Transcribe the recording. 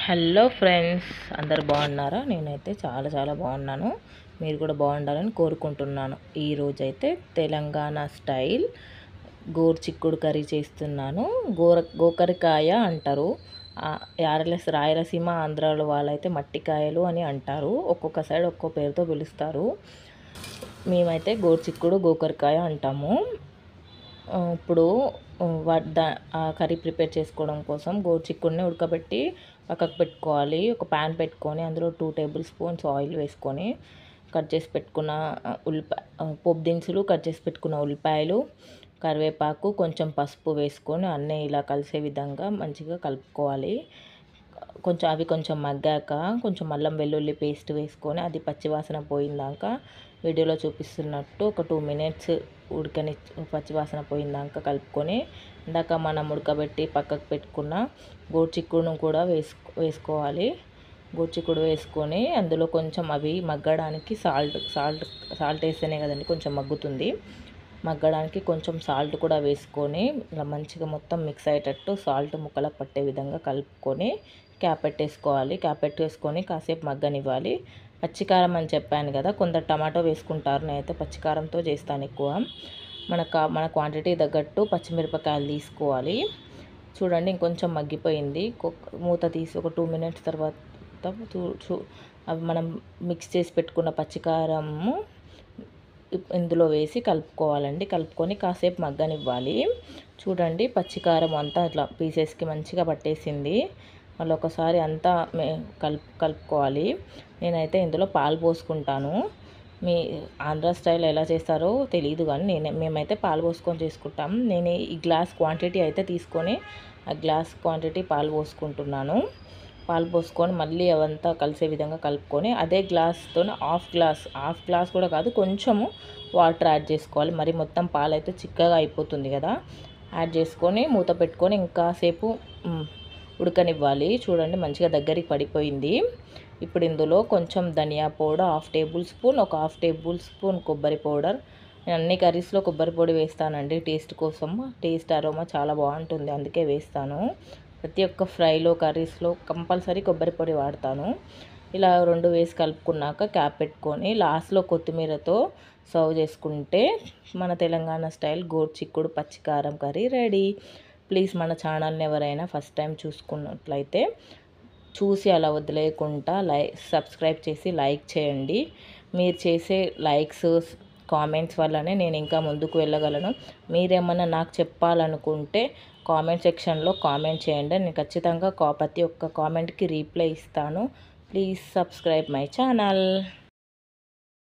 Hello friends, అందరు బాగున్నారా? నేనైతే చాలా బాగున్నాను. మీరు కూడా బాగుండాలని కోరుకుంటున్నాను. ఈరోజైతే తెలంగాణ స్టైల్ గోరుచిక్కుడు కర్రీ చేస్తున్నాను. గోకరకాయ అంటారు. రాయలసీమ ఆంధ్రాలో వాళ్ళైతే మట్టికాయలు అని అంటారు. ఒక్కొక్క సైడ్ ఒక్కో పేరుతో పిలుస్తారు. మేమైతే గోకరకాయ అంటాము. ఇప్పుడు ఆ కర్రీ ప్రిపేర్ చేసుకోవడం కోసం గోరుచిక్కుడిని ఉడకబెట్టి పక్కకు పెట్టుకోవాలి. ఒక ప్యాన్ పెట్టుకొని అందులో 2 టేబుల్ స్పూన్స్ ఆయిల్ వేసుకొని కట్ చేసి పెట్టుకున్న పోపు దినుసులు, కట్ చేసి పెట్టుకున్న ఉల్లిపాయలు, కరివేపాకు, కొంచెం పసుపు వేసుకొని అన్నీ ఇలా కలిసే విధంగా మంచిగా కలుపుకోవాలి. అవి కొంచెం మగ్గాక కొంచెం అల్లం వెల్లుల్లి పేస్ట్ వేసుకొని అది పచ్చివాసన పోయిందాక వీడియోలో చూపిస్తున్నట్టు ఒక 2 మినిట్స్ ఉడకని పచ్చివాసన పోయిందాక కలుపుకొని ఇందాక మనం ఉడకబెట్టి పక్కకు పెట్టుకున్న గోరుచిక్కుడును కూడా వేసుకోవాలి. గోరుచిక్కుడు వేసుకొని అందులో కొంచెం అవి మగ్గడానికి సాల్ట్ వేస్తేనే కదండి కొంచెం మగ్గుతుంది. మగ్గడానికి కొంచెం సాల్ట్ కూడా వేసుకొని ఇలా మంచిగా మొత్తం మిక్స్ అయ్యేటట్టు సాల్ట్ ముక్కలకు పట్టే విధంగా కలుపుకొని క్యాప్ పెట్టేసుకొని కాసేపు మగ్గనివ్వాలి. పచ్చికారం అని చెప్పాను కదా, కొందరు టమాటో వేసుకుంటారు. నేనైతే పచ్చికారంతో చేస్తాను ఎక్కువ. మన క్వాంటిటీ తగ్గట్టు పచ్చిమిరపకాయలు తీసుకోవాలి. చూడండి ఇంకొంచెం మగ్గిపోయింది. మూత తీసి ఒక 2 మినిట్స్ తర్వాత అవి మనం మిక్స్ చేసి పెట్టుకున్న పచ్చికారము ఇందులో వేసి కలుపుకోవాలండి. కలుపుకొని కాసేపు మగ్గనివ్వాలి. చూడండి పచ్చికారం అంతా ఇట్లా పీసెస్కి మంచిగా పట్టేసింది. మళ్ళీ ఒకసారి అంతా కలుపుకోవాలి. నేనైతే ఇందులో పాలు పోసుకుంటాను. మీ ఆంధ్ర స్టైల్ ఎలా చేస్తారో తెలియదు కానీ మేమైతే పాలు పోసుకొని చేసుకుంటాం. నేను ఈ గ్లాస్ క్వాంటిటీ అయితే తీసుకొని ఆ గ్లాస్ క్వాంటిటీ పాలు పోసుకుంటున్నాను. పాలు పోసుకొని మళ్ళీ అవంతా కలిసే విధంగా కలుపుకొని అదే గ్లాస్తో హాఫ్ గ్లాస్ కూడా కాదు, కొంచెము వాటర్ యాడ్ చేసుకోవాలి. మరి మొత్తం పాలు అయితే చిక్కగా అయిపోతుంది కదా. యాడ్ చేసుకొని మూత పెట్టుకొని ఇంకాసేపు ఉడకనివ్వాలి. చూడండి మంచిగా దగ్గరికి పడిపోయింది. ఇప్పుడు ఇందులో కొంచెం ధనియా పౌడర్ హాఫ్ టేబుల్ స్పూన్ కొబ్బరి పౌడర్. నేను అన్ని కర్రీస్లో కొబ్బరి పొడి వేస్తానండి టేస్ట్ కోసం. టేస్ట్ అరోమా చాలా బాగుంటుంది, అందుకే వేస్తాను. ప్రతి ఒక్క ఫ్రైలో కర్రీస్లో కంపల్సరీ కొబ్బరి పొడి వాడతాను. ఇలా 2 వేసి కలుపుకున్నాక క్యాప్ పెట్టుకొని లాస్ట్లో కొత్తిమీరతో సర్వ్ చేసుకుంటే మన తెలంగాణ స్టైల్ గోరుచిక్కుడు పచ్చికారం కర్రీ రెడీ. ప్లీజ్ మన ఛానల్ని ఎవరైనా ఫస్ట్ టైం చూసుకున్నట్లయితే చూసి అలా వదిలేయకుండా సబ్స్క్రైబ్ చేసి లైక్ చేయండి. మీరు చేసే లైక్స్ కామెంట్స్ వల్లనే నేను ఇంకా ముందుకు వెళ్ళగలను. మీరేమన్నా నాకు చెప్పాలనుకుంటే కామెంట్ సెక్షన్లో కామెంట్ చేయండి. నేను ఖచ్చితంగా ప్రతి ఒక్క కామెంట్కి రీప్లై ఇస్తాను. Please subscribe my channel.